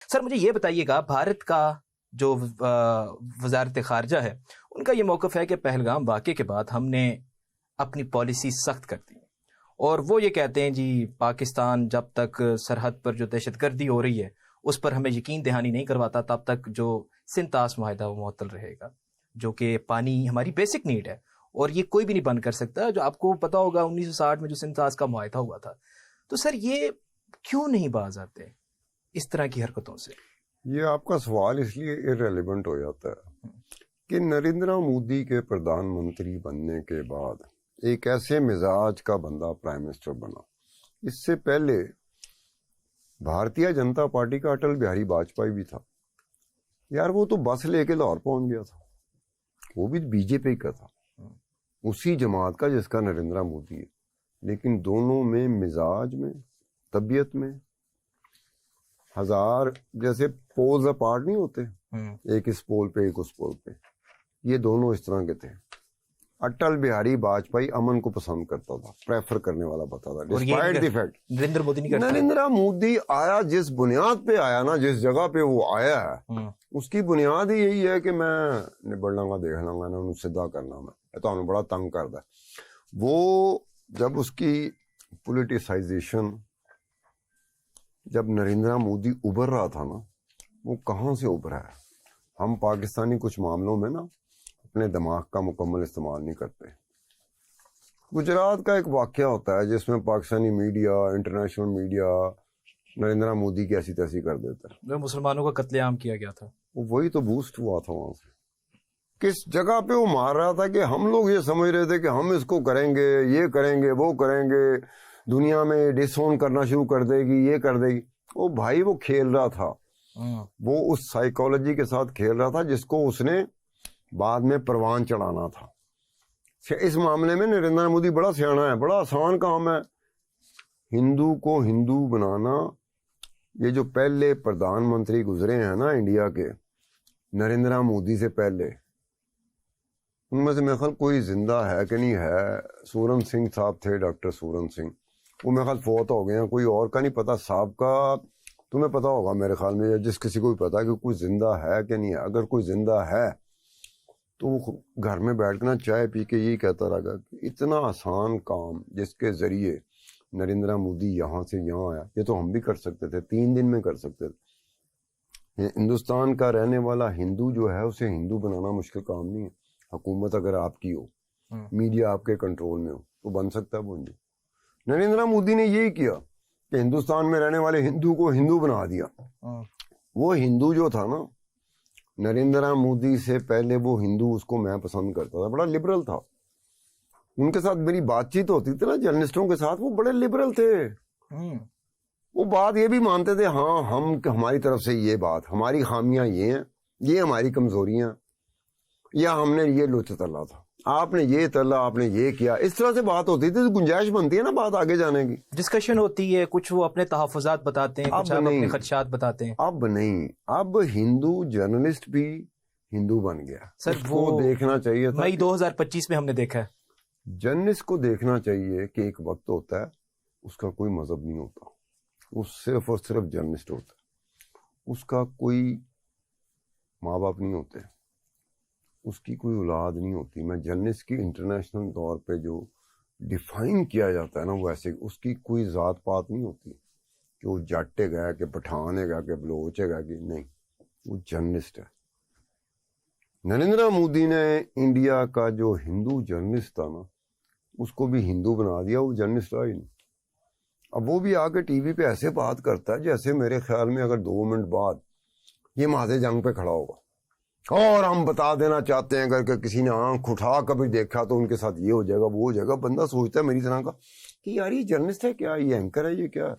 سر مجھے یہ بتائیے گا، بھارت کا جو وزارت خارجہ ہے ان کا یہ موقف ہے کہ پہلگام واقعے کے بعد ہم نے اپنی پالیسی سخت کر دی، اور وہ یہ کہتے ہیں جی پاکستان جب تک سرحد پر جو دہشت گردی ہو رہی ہے اس پر ہمیں یقین دہانی نہیں کرواتا تب تک جو سندھ طاس معاہدہ وہ معطل رہے گا، جو کہ پانی ہماری بیسک نیڈ ہے اور یہ کوئی بھی نہیں بند کر سکتا۔ جو آپ کو پتا ہوگا 1960 میں جو سندھ طاس کا معاہدہ ہوا تھا، تو سر یہ کیوں نہیں باز آتے اس طرح کی حرکتوں سے؟ یہ آپ کا سوال اس لیے ارریلیونٹ ہو جاتا ہے کہ نریندر مودی کے پردھان منتری بننے کے بعد ایک ایسے مزاج کا بندہ پرائم منسٹر بنا۔ اس سے پہلے بھارتیہ جنتا پارٹی کا اٹل بہاری واجپئی بھی تھا یار، وہ تو بس لے کے لاہور پہنچ گیا تھا، وہ بھی بی جے پی کا تھا، اسی جماعت کا جس کا نریندر مودی ہے، لیکن دونوں میں مزاج میں طبیعت میں ہزار جیسے پولز اپارٹ نہیں ہوتے، ایک اس پول پہ ایک اس پول پہ، یہ دونوں اس طرح کے تھے۔ اٹل بہاری واجپئی امن کو پسند کرتا تھا، پریفر کرنے والا بتا تھا، despite the fact Narendra Modi نہیں کرتا۔ نریندر مودی آیا جس بنیاد پہ آیا نا، جس جگہ پہ وہ آیا ہے اس کی بنیاد ہی یہی ہے کہ میں نبڑ لاں گا دیکھ لاں گا انہوں سیدھا کرنا، میں تو بڑا تنگ کردا ہے۔ وہ جب اس کی پولیٹیسائزیشن، جب نریندر مودی ابھر رہا تھا نا، وہ کہاں سے ابھرا ہے؟ ہم پاکستانی کچھ معاملوں میں نا اپنے دماغ کا مکمل استعمال نہیں کرتے۔ گجرات کا ایک واقعہ ہوتا ہے جس میں Pakistani media, international media Narendra Modi کی ایسی تیسی کر دیتا ہے، مسلمانوں کا قتل عام کیا گیا تھا، وہی تو بوسٹ ہوا تھا وہاں سے۔ کس جگہ پہ وہ مار رہا تھا کہ ہم لوگ یہ سمجھ رہے تھے کہ ہم اس کو کریں گے، یہ کریں گے، وہ کریں گے، دنیا میں ڈس اون کرنا شروع کر دے گی، یہ کر دے گی۔ وہ بھائی وہ کھیل رہا تھا، وہ اس سائیکالوجی کے ساتھ کھیل رہا تھا جس کو اس نے بعد میں پروان چڑھانا تھا۔ اس معاملے میں نریندر مودی بڑا سیانا ہے، بڑا آسان کام ہے ہندو کو ہندو بنانا۔ یہ جو پہلے پردھان منتری گزرے ہیں نا انڈیا کے نریندر مودی سے پہلے، ان میں سے میرے خیال کوئی زندہ ہے کہ نہیں ہے، سورن سنگھ صاحب تھے، ڈاکٹر سورن سنگھ، وہ میرے خیال فوت ہو گئے ہیں، کوئی اور کا نہیں پتا، صاحب کا تمہیں پتا ہوگا میرے خیال میں، جس کسی کو بھی پتا کہ کوئی زندہ ہے کہ نہیں ہے۔ اگر کوئی زندہ ہے تو وہ گھر میں بیٹھ کے نا چائے پی کے یہی کہتا رہا کہ اتنا آسان کام جس کے ذریعے نریندر مودی یہاں سے یہاں آیا، یہ تو ہم بھی کر سکتے تھے، 3 دن میں کر سکتے تھے۔ ہندوستان کا رہنے والا ہندو جو ہے اسے ہندو بنانا مشکل کام نہیں ہے۔ حکومت اگر آپ کی ہو، میڈیا آپ کے کنٹرول میں ہو، تو بن سکتا ہے وہ ہندو۔ نریندر مودی نے یہی کیا کہ ہندوستان میں رہنے والے ہندو کو ہندو بنا دیا۔ وہ ہندو جو تھا نا نریندر مودی سے پہلے، وہ ہندو اس کو میں پسند کرتا تھا، بڑا لبرل تھا۔ ان کے ساتھ میری بات چیت ہوتی تھی نا جرنلسٹوں کے ساتھ، وہ بڑے لبرل تھے، وہ بات یہ بھی مانتے تھے ہاں ہماری طرف سے یہ بات، ہماری خامیاں یہ ہیں، یہ ہماری کمزوریاں، یا ہم نے یہ لوچ تلا تھا، آپ نے یہ تلا، آپ نے یہ کیا، اس طرح سے بات ہوتی تھی، گنجائش بنتی ہے نا بات آگے جانے کی، ڈسکشن ہوتی ہے، کچھ وہ اپنے تحفظات بتاتے ہیں، کچھ اپنے خدشات بتاتے ہیں۔ اب نہیں، اب ہندو جرنلسٹ بھی ہندو بن گیا۔ سر وہ دیکھنا چاہیے تھا، مئی 2025 میں ہم نے دیکھا ہے، جرنلسٹ کو دیکھنا چاہیے کہ ایک وقت ہوتا ہے اس کا کوئی مذہب نہیں ہوتا، وہ صرف اور صرف جرنلسٹ ہوتا ہے، اس کا کوئی ماں باپ نہیں ہوتے، اس کی کوئی اولاد نہیں ہوتی۔ میں جرنلسٹ کی انٹرنیشنل طور پہ جو ڈیفائن کیا جاتا ہے نا، وہ ایسے اس کی کوئی ذات پات نہیں ہوتی کہ وہ جاٹے گا کہ پٹھانے گا کہ بلوچے گا کہ نہیں، وہ جرنلسٹ ہے۔ نریندر مودی نے انڈیا کا جو ہندو جرنلسٹ تھا نا، اس کو بھی ہندو بنا دیا، وہ جرنلسٹ رہا ہی نہیں۔ اب وہ بھی آ کے ٹی وی پہ ایسے بات کرتا ہے جیسے میرے خیال میں اگر 2 منٹ بعد یہ مہاد جنگ پہ کھڑا ہوگا، اور ہم بتا دینا چاہتے ہیں اگر کہ کسی نے آنکھ اٹھا کبھی دیکھا تو ان کے ساتھ یہ ہو جائے گا، وہ ہو جائے گا۔ بندہ سوچتا ہے میری طرح کا کہ یار یہ جرنلسٹ ہے کیا، یہ اینکر ہے، یہ کیا ہے؟